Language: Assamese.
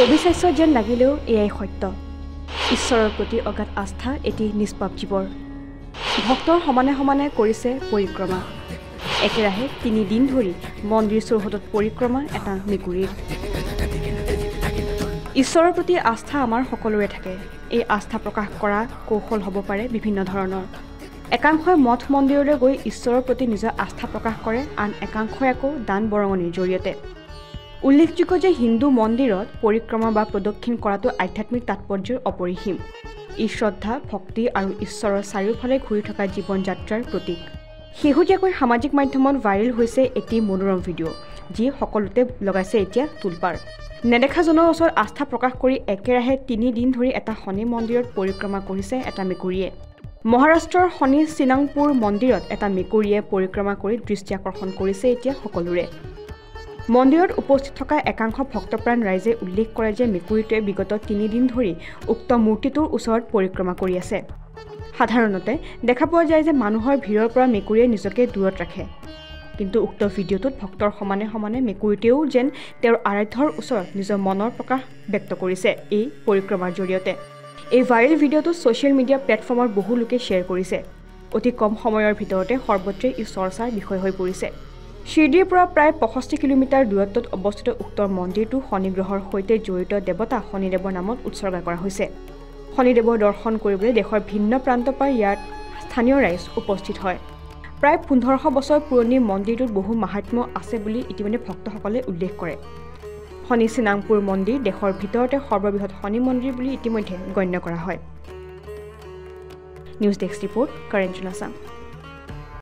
অবিশ্বাস্য যেন লাগিলেও এয়াই সত্য ঈশ্বৰৰ প্ৰতি অগাধ আস্থা এটি নিষ্পাপ জীৱৰ ভক্তৰ সমানে সমানে কৰিছে পৰিক্ৰমা একেৰাহে 3 দিন ধৰি মন্দিৰ চৌহদত পৰিক্ৰমা এটা মেকুৰীৰ ঈশ্বৰৰ প্ৰতি আস্থা আমাৰ সকলোৰে থাকে এই আস্থা প্ৰকাশ কৰা কৌশল হ'ব পাৰে বিভিন্ন ধৰণৰ একাংশই মঠ মন্দিৰলৈ গৈ ঈশ্বৰৰ প্ৰতি নিজৰ আস্থা প্ৰকাশ কৰে আন একাংশই আকৌ দান বৰঙণিৰ জৰিয়তে উল্লেখযোগ্য যে হিন্দু মন্দিৰত পৰিক্ৰমা বা প্ৰদক্ষিণ কৰাটো আধ্যাত্মিক তাৎপৰ্যৰ অপৰিসীম ই শ্ৰদ্ধা ভক্তি আৰু ঈশ্বৰৰ চাৰিওফালে ঘূৰি থকা জীৱন যাত্ৰাৰ প্ৰতীক শেহতীয়াকৈ সামাজিক মাধ্যমত ভাইৰেল হৈছে এটি মনোৰম ভিডিঅ' যি সকলোতে লগাইছে এতিয়া তুলপাৰ নেদেখাজনৰ ওচৰত আস্থা প্ৰকাশ কৰি একেৰাহে 3 দিন ধৰি এটা শনি মন্দিৰত পৰিক্ৰমা কৰিছে এটা মেকুৰীয়ে মহাৰাষ্ট্ৰৰ শনি সিনাংপুৰ মন্দিৰত এটা মেকুৰীয়ে পৰিক্ৰমা কৰি দৃষ্টি আকৰ্ষণ কৰিছে এতিয়া সকলোৰে মন্দিৰত উপস্থিত থকা একাংশ ভক্তপ্ৰাণ ৰাইজে উল্লেখ কৰে যে মেকুৰীটোৱে বিগত 3 দিন ধৰি উক্ত মূৰ্তিটোৰ ওচৰত পৰিক্ৰমা কৰি আছে সাধাৰণতে দেখা পোৱা যায় যে মানুহৰ ভিৰৰ পৰা মেকুৰীয়ে নিজকে দূৰত ৰাখে কিন্তু উক্ত ভিডিঅ'টোত ভক্তৰ সমানে সমানে মেকুৰীটোৱেও যেন তেওঁৰ আৰাধ্যৰ ওচৰত নিজৰ মনৰ প্ৰকাশ ব্যক্ত কৰিছে এই পৰিক্ৰমাৰ জৰিয়তে এই ভাইৰেল ভিডিঅ'টো ছ'চিয়েল মিডিয়া প্লেটফৰ্মৰ বহু লোকে শ্বেয়াৰ কৰিছে অতি কম সময়ৰ ভিতৰতে সৰ্বত্ৰে ই চৰ্চাৰ বিষয় হৈ পৰিছে শিৰডিৰ পৰা প্ৰায় 65 কিলোমিটাৰ দূৰত্বত অৱস্থিত উক্ত মন্দিৰটো শনিগ্ৰহৰ সৈতে জড়িত দেৱতা শনিদেৱৰ নামত উৎসৰ্গা কৰা হৈছে শনিদেৱৰ দৰ্শন কৰিবলৈ দেশৰ ভিন্ন প্ৰান্তৰ পৰা ইয়াত স্থানীয় ৰাইজ উপস্থিত হয় প্ৰায় 1500 বছৰ পুৰণি মন্দিৰটোত বহু মাহাত্ম্য আছে বুলি ইতিমধ্যে ভক্তসকলে উল্লেখ কৰে শনি সিনাংপুৰ মন্দিৰ দেশৰ ভিতৰতে সৰ্ববৃহৎ শনি মন্দিৰ বুলি ইতিমধ্যে গণ্য কৰা হয় news desk report current Assam